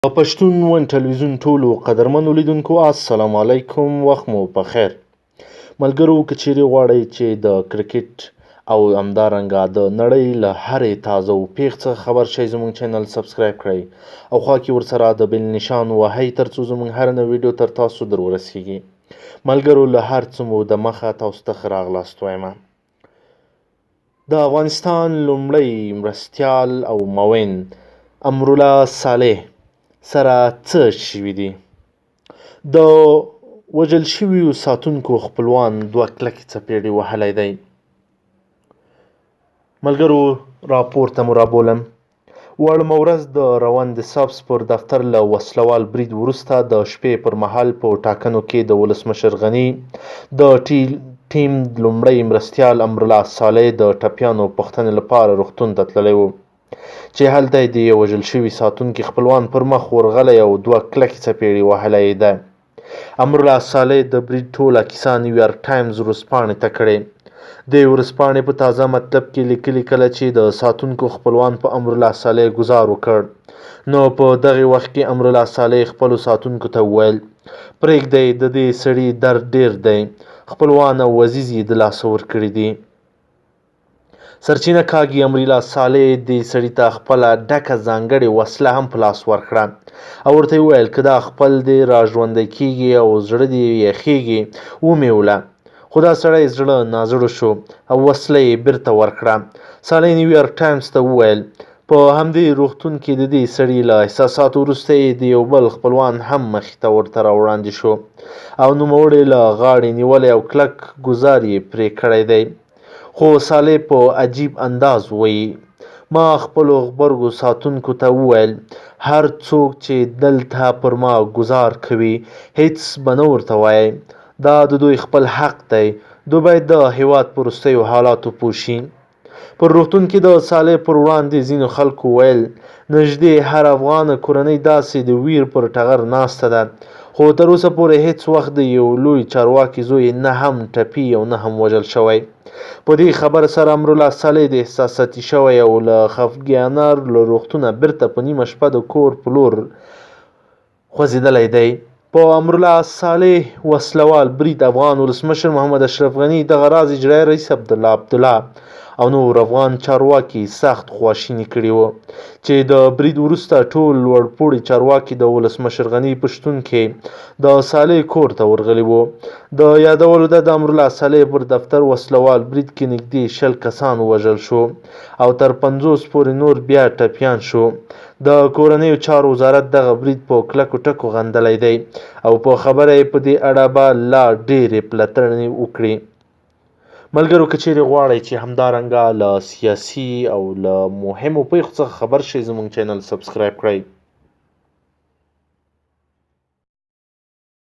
پښتون ون ټلویزیون ټولو قدرمنو لیدونکو السلام علیکم، وخت مو په خیر. ملګرو که چیرې غواړئ چې د کرکټ او همدارنګه د نړۍ له هرې تازه او پیښ څخه خبر شئ، زموږ چینل سبسکرایب کړئ او خوا کې ورسره د بیل نشان وهئ ترڅو زموږ هر نوی ویډیو تر تاسو در ورسیږي. ملګرو له هر څه مو د مخه تاسو ته ښه راغلاست وایم. د افغانستان لومړی مرستیال او معاون امرالله صالح سره څه شوي دي؟ د وژل شویو ساتونکو خپلوان 2 کلکې څپېړې وهلی دی. ملګرو راپور ته مو رابولم. وړمه ورځ د روند سبز پر دفتر له وسلوال برید وروسته د شپې پر مهال په ټاکنو کې د ولسمشر غني د ټیم لومړی مرستیال امرالله صالح د ټپیانو پوښتنې لپاره روغتون ته تللی و، چې هلته یې د یو وژل شوي ساتونکي خپلوان پر مخ ورغلی او 2 کلکې څپېړې وهلی ده. امرالله صالح د برید ټوله کیسه نیویارک ټایمز ورځپاڼې ته کړې. د ورځپاڼې په تازه مطلب کې لیکلي کله چې د ساتونکو خپلوان په امرالله صالح ګزار وکړ، نو په دغه وخت کې امرالله صالح خپلو ساتونکو ته وویل پرېږدئ، د دې سړي درد ډېر دی، خپلوان او عزیز یې د لاسه ورکړي دي. سرچینه کاږي امرالله صالح دې سړي ته خپله ډکه ځانګړې وسله هم په لاس ورکړه او ورته یې وویل که دا خپل دې را ژوندی کېږي او زړه دې یخېږي ومې وله. خو دا سړی زړه نازړه شو او وسله یې بیرته ورکړه. صالح نیویارک ټایمز ته وویل په همدې روغتون کې د دې سړي له احساساتو وروسته یې د یو بل خپلوان هم مخې ته ورته راوړاندې شو او نوموړی له غاړې نیولی او کلک ګزار یې پرې کړی دی. خو صالح په عجیب انداز وایي ما خپلو غبرګو ساتونکو ته وویل هر څوک چې دلته پر ما ګزار کوي هیڅ به نه ورته وایئ، دا د دوی خپل حق دی، دوی باید د هیواد په وروستیو حالاتو پوه شي. پر روغتون کې د صالح پر وړاندې ځینو خلکو ویل نږدې هر افغانه کورنۍ داسې د ویر پر ټغر ناسته ده، خو تر اوسه پورې هیڅ وخت د یو لوی چارواکي زوی نه هم ټپي او نه هم وژل شوی. په دې خبره سره امرالله صالح د احساساتي شوی او له خفګانه له روغتونه بیرته په نیمه شپه د کور په لور خوځېدلی دی. په امرالله صالح وسلوال برید افغان ولسمشر محمد اشرف غني، دغه راز اجرایي رئیس عبدالله او نور افغان چارواکي سخت خواشیني کړي وو چې د برید وروسته ټول لوړپوړي چارواکي د ولسمشر غني پښتون کې د صالح کور ته ورغلي وو. د یادولو ده د امرالله صالح پر دفتر وسلوال برید کې نږدې 20 کسان ووژل شو او تر 50 پورې نور بیا ټپیان شو. د کورنیو چارو وزارت دغه برید په کلکو ټکو غندلی دی او په خبره یې په دې اړه به لا ډېرې پلټنې وکړي. ملګرو که چیرې غواړئ چې همدارنګه له سیاسي او له مهمو پیښو څخه خبر شئ، زموږ چینل سبسکرایب کړئ.